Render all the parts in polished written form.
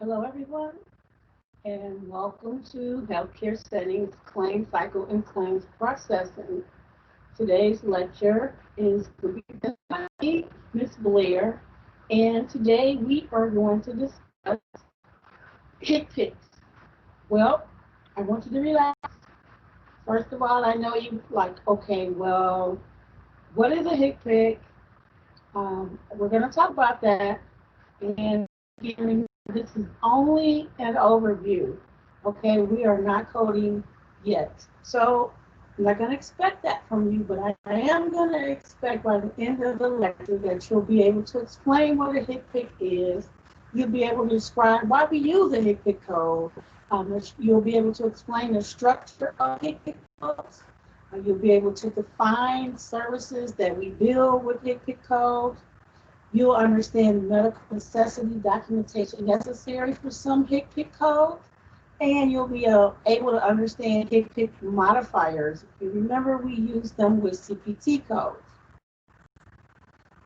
Hello, everyone, and welcome to Healthcare Settings Claim Cycle and Claims Processing. Today's lecture is going to be done by Ms. Blair, and today we are going to discuss HIC picks. Well, I want you to relax. First of all, I know you like, okay, well, what is a HIC pick? We're going to talk about that, and again, this is only an overview. Okay, we are not coding yet. So I'm not going to expect that from you, but I am going to expect by the end of the lecture that you'll be able to explain what a HIC-PIC is. You'll be able to describe why we use a HIC-PIC code. You'll be able to explain the structure of HIC-PIC codes. You'll be able to define services that we bill with HIC-PIC codes. You'll understand medical necessity documentation necessary for some HIC-PIC codes, and you'll be able to understand HIC-PIC modifiers. If you remember, we use them with CPT codes.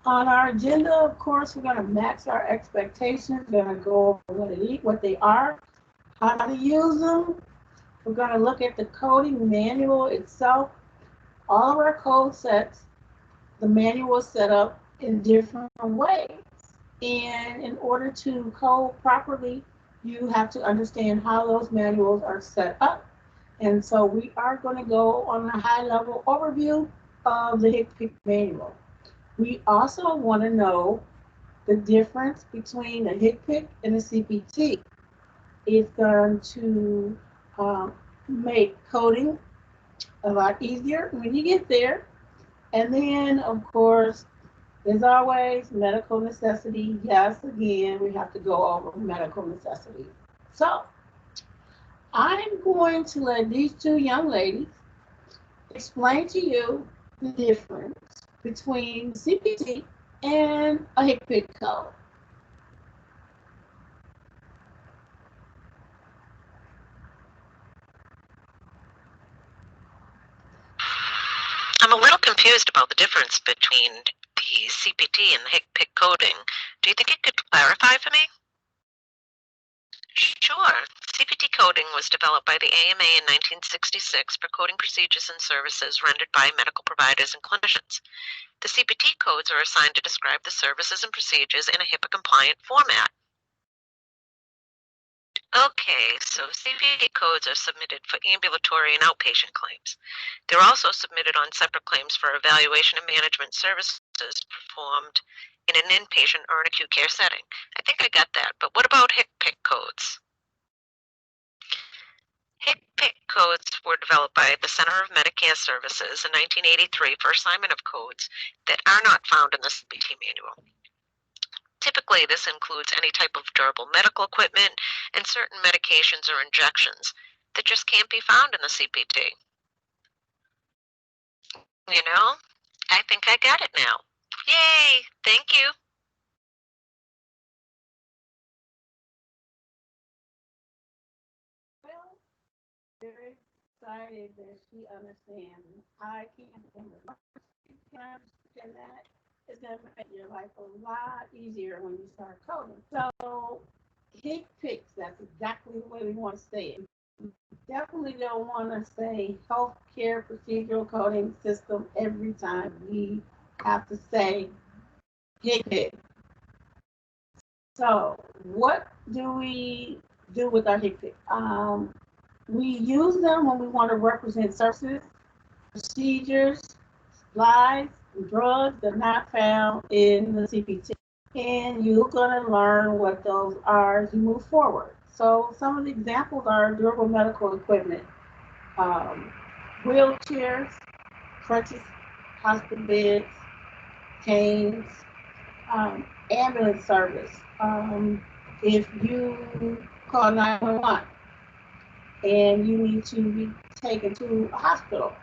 On our agenda, of course, we're going to max our expectations. We're going to go over what they are, how to use them. We're going to look at the coding manual itself. All of our code sets, the manual is set up in different ways. And in order to code properly, you have to understand how those manuals are set up. And so we are going to go on a high-level overview of the HIC-PIC manual. We also want to know the difference between a HIC-PIC and a CPT. It's going to make coding a lot easier when you get there. And then, of course, as always, medical necessity. Yes, again, we have to go over medical necessity. So, I'm going to let these two young ladies explain to you the difference between CPT and a HIC-PIC code. I'm a little confused about the difference between the CPT and the HIC-PIC coding. Do you think you could clarify for me? Sure. CPT coding was developed by the AMA in 1966 for coding procedures and services rendered by medical providers and clinicians. The CPT codes are assigned to describe the services and procedures in a HIPAA-compliant format. Okay, so CPT codes are submitted for ambulatory and outpatient claims. They're also submitted on separate claims for evaluation and management services performed in an inpatient or an acute care setting. I think I got that, but what about HIC-PIC codes? HIC-PIC codes were developed by the Center of Medicare Services in 1983 for assignment of codes that are not found in the CPT manual. Typically, this includes any type of durable medical equipment and certain medications or injections that just can't be found in the CPT. You know, I think I got it now. Yay! Thank you. Well, very excited that she understands. I can't remember. Can I understand that? It's going to make your life a lot easier when you start coding. So, HIC-PICs, that's exactly the way we want to say it. Definitely don't want to say healthcare procedural coding system every time we have to say HIC-PIC. So, what do we do with our HIC-PIC? We use them when we want to represent services, procedures, supplies, and drugs that are not found in the CPT. And you're going to learn what those are as you move forward. So some of the examples are durable medical equipment, wheelchairs, crutches, hospital beds, canes, ambulance service. If you call 911 and you need to be taken to a hospital,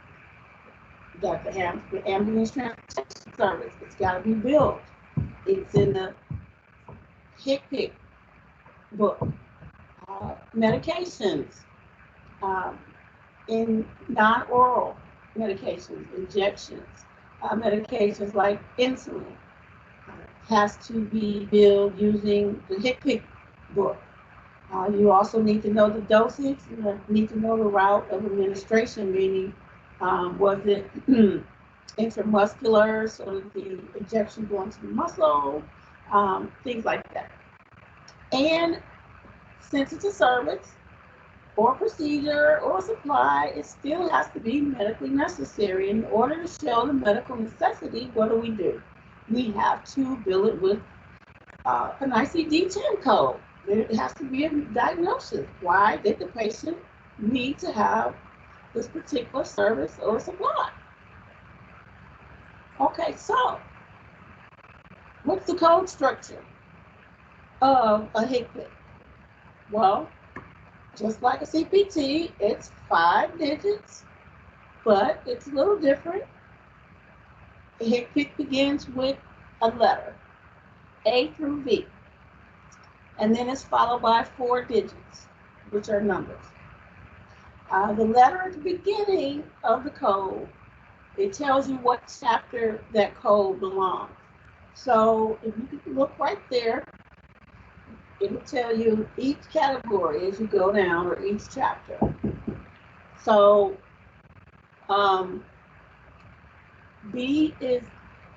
that's the ambulance transportation service. It's got to be billed. It's in the HIC-PIC book. Medications, in non-oral medications, injections, medications like insulin has to be billed using the HIC-PIC book. You also need to know the dosage. You need to know the route of administration, meaning was it intramuscular, so that the injection going to the muscle, things like that. And since it's a service or procedure or supply, it still has to be medically necessary. In order to show the medical necessity, what do? We have to bill it with an ICD-10 code. There has to be a diagnosis. Why did the patient need to have this particular service or supply? Okay, so what's the code structure of a HCPCS? Well, just like a CPT, it's 5 digits, but it's a little different. A HCPCS begins with a letter, A through V, and then it's followed by 4 digits, which are numbers. The letter at the beginning of the code, it tells you what chapter that code belongs. So if you look right there, it will tell you each category as you go down, or each chapter. So B is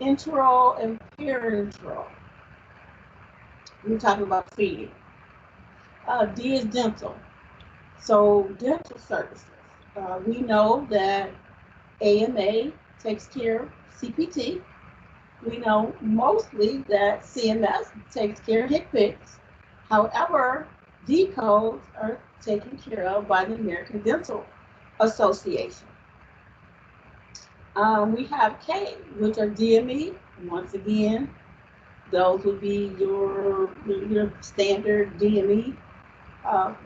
enteral and parenteral. We're talking about feeding. D is dental. So dental services. We know that AMA takes care of CPT. We know mostly that CMS takes care of HCPCS. However, D codes are taken care of by the American Dental Association. We have K, which are DME. Once again, those would be your standard DME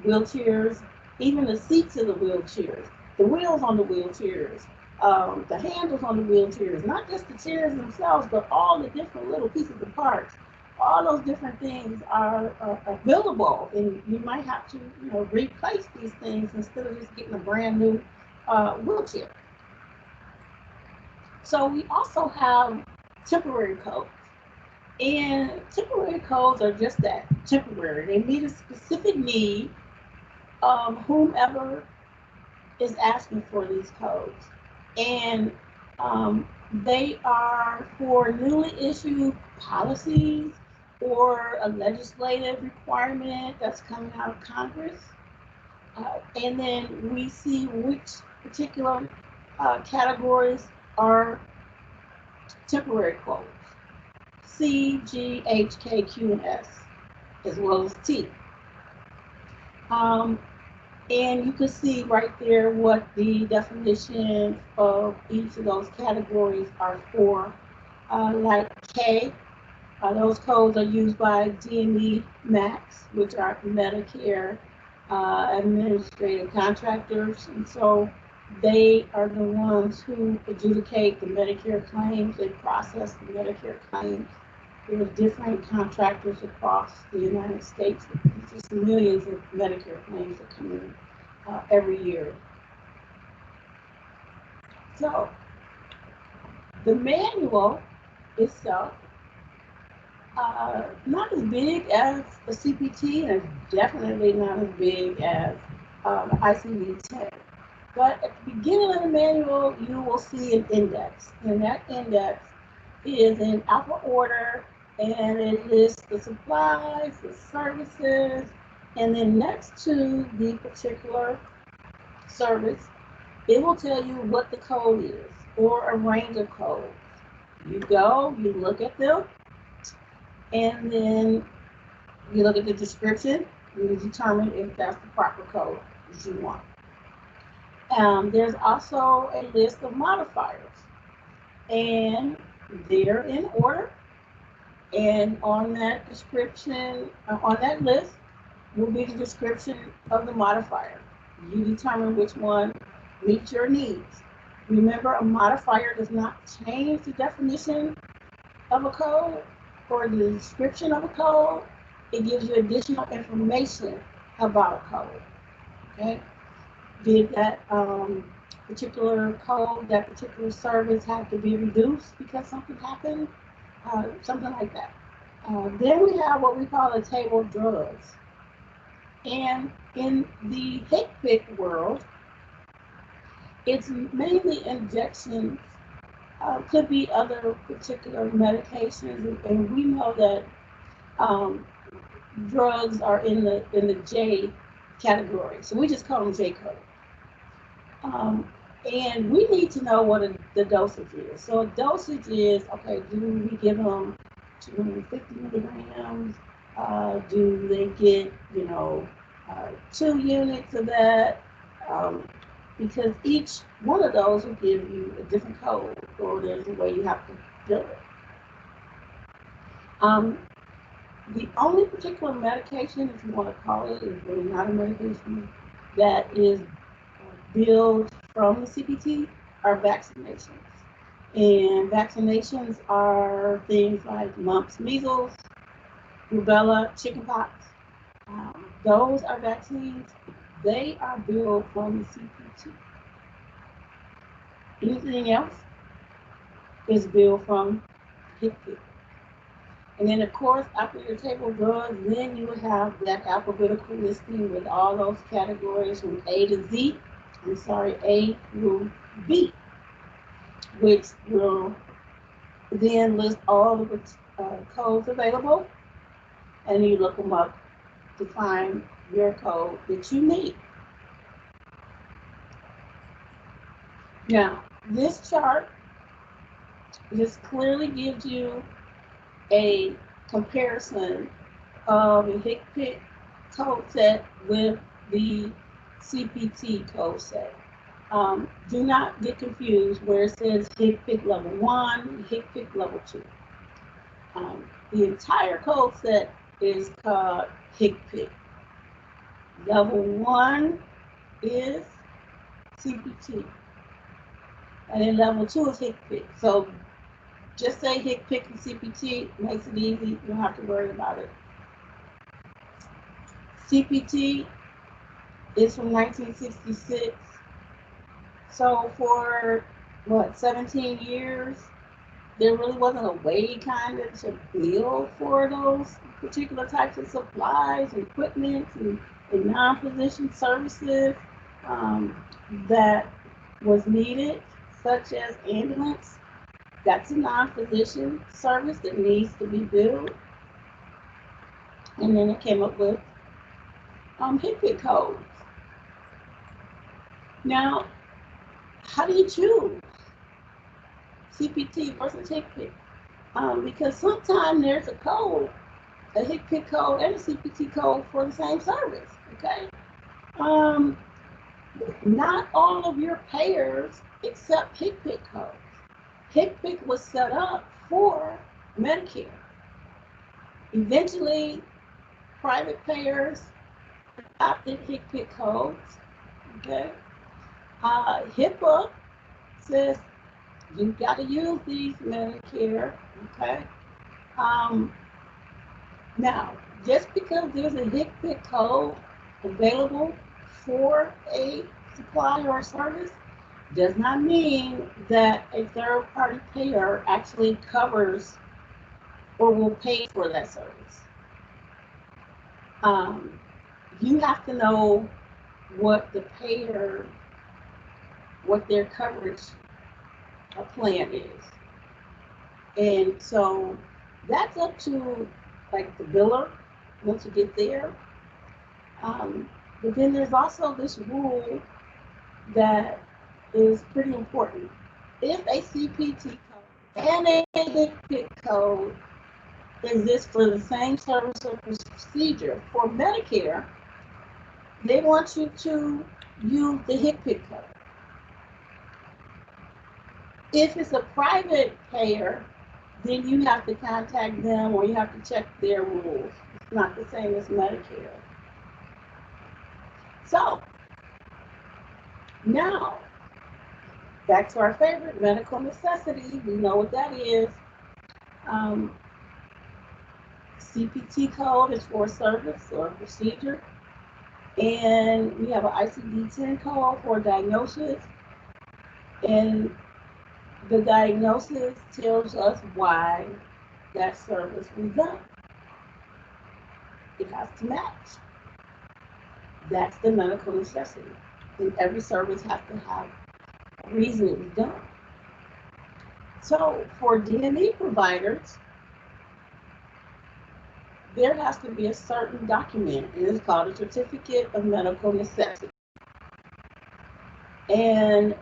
wheelchairs, even the seats of the wheelchairs, the wheels on the wheelchairs, the handles on the wheelchairs, not just the chairs themselves, but all the different little pieces of parts. All those different things are billable, and you might have to, replace these things instead of just getting a brand new wheelchair. So we also have temporary codes. And temporary codes are just that, temporary. They meet a specific need of whomever is asking for these codes. And they are for newly issued policies or a legislative requirement that's coming out of Congress. And then we see which particular categories are temporary codes. C, G, H, K, Q, and S, as well as T. And you can see right there what the definition of each of those categories are for. Like K, those codes are used by DME MACs, which are Medicare administrative contractors, and so they are the ones who adjudicate the Medicare claims, they process the Medicare claims. There are different contractors across the United States. There's just millions of Medicare claims that come in every year. So the manual itself, not as big as a CPT, and definitely not as big as the ICD-10. But at the beginning of the manual, you will see an index, and that index is in alpha order, and it lists the supplies, the services, and then next to the particular service, it will tell you what the code is, or a range of codes. You go, you look at them, and then you look at the description, you determine if that's the proper code that you want. There's also a list of modifiers, and they're in order. And on that description, on that list, will be the description of the modifier. You determine which one meets your needs. Remember, a modifier does not change the definition of a code or the description of a code. It gives you additional information about a code. Okay? Did that particular code, that particular service have to be reduced because something happened? Something like that. Then we have what we call a table of drugs. And in the HCPCS world, it's mainly injections, could be other particular medications, and we know that um, drugs are in the J category, so we just call them J code. And we need to know what the dosage is. So a dosage is, okay, do we give them 250 milligrams? Do they get, 2 units of that? Um, because each one of those will give you a different code, or there's a way you have to do it. Um, the only particular medication, if you want to call it, is really not a medication that is billed from the CPT are vaccinations. And vaccinations are things like mumps, measles, rubella, chickenpox. Those are vaccines. They are billed from the CPT. Anything else is billed from HCPCS. And then, of course, after your table of drugs, then you will have that alphabetical listing with all those categories from A to Z. A through B, which will then list all of the codes available, and you look them up to find your code that you need. Now, this chart just clearly gives you a comparison of a HCPCS code set with the CPT code set. Do not get confused where it says HCPCS level 1, HCPCS level 2. The entire code set is called HCPCS. Level 1 is CPT, and then level 2 is HCPCS. So just say HCPCS and CPT, makes it easy. You don't have to worry about it. CPT is from 1966. So for 17 years, there really wasn't a way kind of to bill for those particular types of supplies, equipment, and non-physician services that was needed, such as ambulance. That's a non-physician service that needs to be billed. And then it came up with HCPCS codes. Now, how do you choose CPT versus HCPCS? Because sometimes there's a code, a HCPCS code and a CPT code for the same service, okay? Not all of your payers accept HCPCS codes. HCPCS was set up for Medicare. Eventually, private payers adopted HCPCS codes, okay? HIPAA says you've got to use these Medicare, okay? Now, just because there's a HCPCS code available for a supply or a service does not mean that a third-party payer actually covers or will pay for that service. You have to know what the payer, what their coverage plan is. And so that's up to like the biller once you get there. But then there's also this rule that is pretty important. If a CPT code and a HCPCS code exist for the same service or procedure for Medicare, they want you to use the HCPCS code. If it's a private payer, then you have to contact them or you have to check their rules. It's not the same as Medicare. So, now, back to our favorite, medical necessity. We know what that is. CPT code is for service or procedure. And we have an ICD-10 code for diagnosis. And the diagnosis tells us why that service was done. It has to match. That's the medical necessity. And every service has to have a reason it was done. So for DME providers, there has to be a certain document, and it's called a certificate of medical necessity. And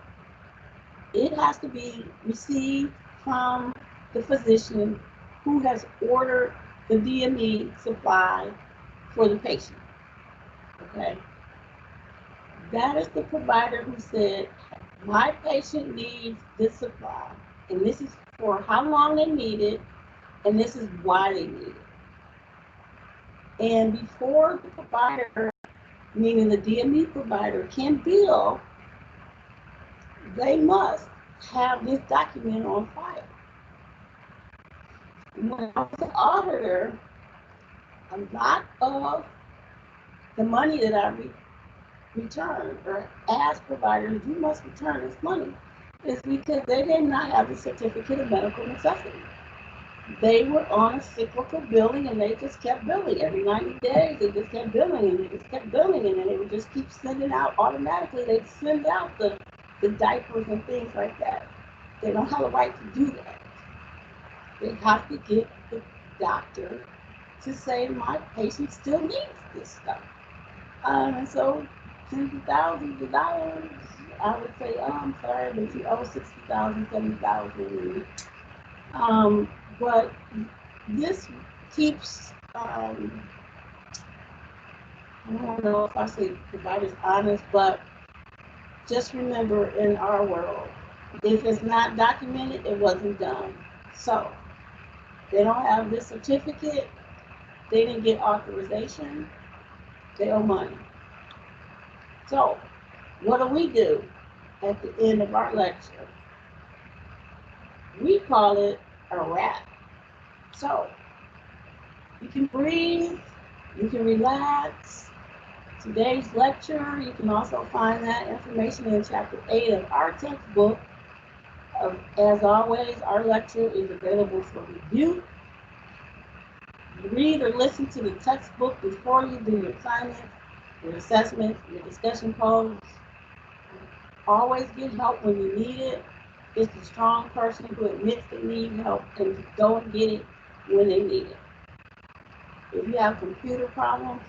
it has to be received from the physician who has ordered the DME supply for the patient. Okay? That is the provider who said, my patient needs this supply, and this is for how long they need it, and this is why they need it. And before the provider, meaning the DME provider, can bill, they must have this document on file. When I was an auditor, a lot of the money that I returned, or asked providers, you must return this money, is because they did not have a certificate of medical necessity. They were on a cyclical billing, and they just kept billing. Every 90 days, they just kept billing, and they just kept billing, and then they would just keep sending out automatically. They'd send out the diapers and things like that. They don't have a right to do that. They have to get the doctor to say, my patient still needs this stuff. And so tens of thousands of dollars, I would say, oh, I'm sorry, but you owe $60,000, $70,000. But this keeps, I don't know if I say providers honest, but just remember, in our world, if it's not documented, it wasn't done. So they don't have this certificate, they didn't get authorization, they owe money. So what do at the end of our lecture? We call it a wrap. So you can breathe, you can relax. Today's lecture, you can also find that information in chapter 8 of our textbook. As always, our lecture is available for review. Read or listen to the textbook before you do your assignments, your assessments, your discussion polls. Always get help when you need it. It's the strong person who admits they need help and don't get it when they need it. If you have computer problems,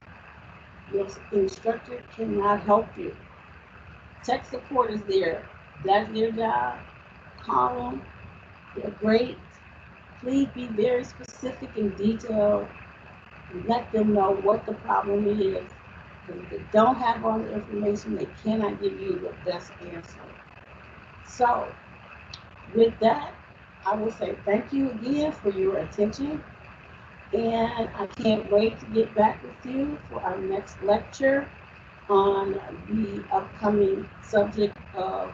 your instructor cannot help you. Tech support is there. That's their job. Call them. They're great. Please be very specific and detailed. Let them know what the problem is. Because if they don't have all the information, they cannot give you the best answer. So, with that, I will say thank you again for your attention. And I can't wait to get back with you for our next lecture on the upcoming subject of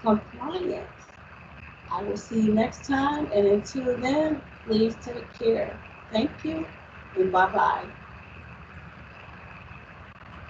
compliance. I will see you next time, and until then, please take care. Thank you, and bye-bye.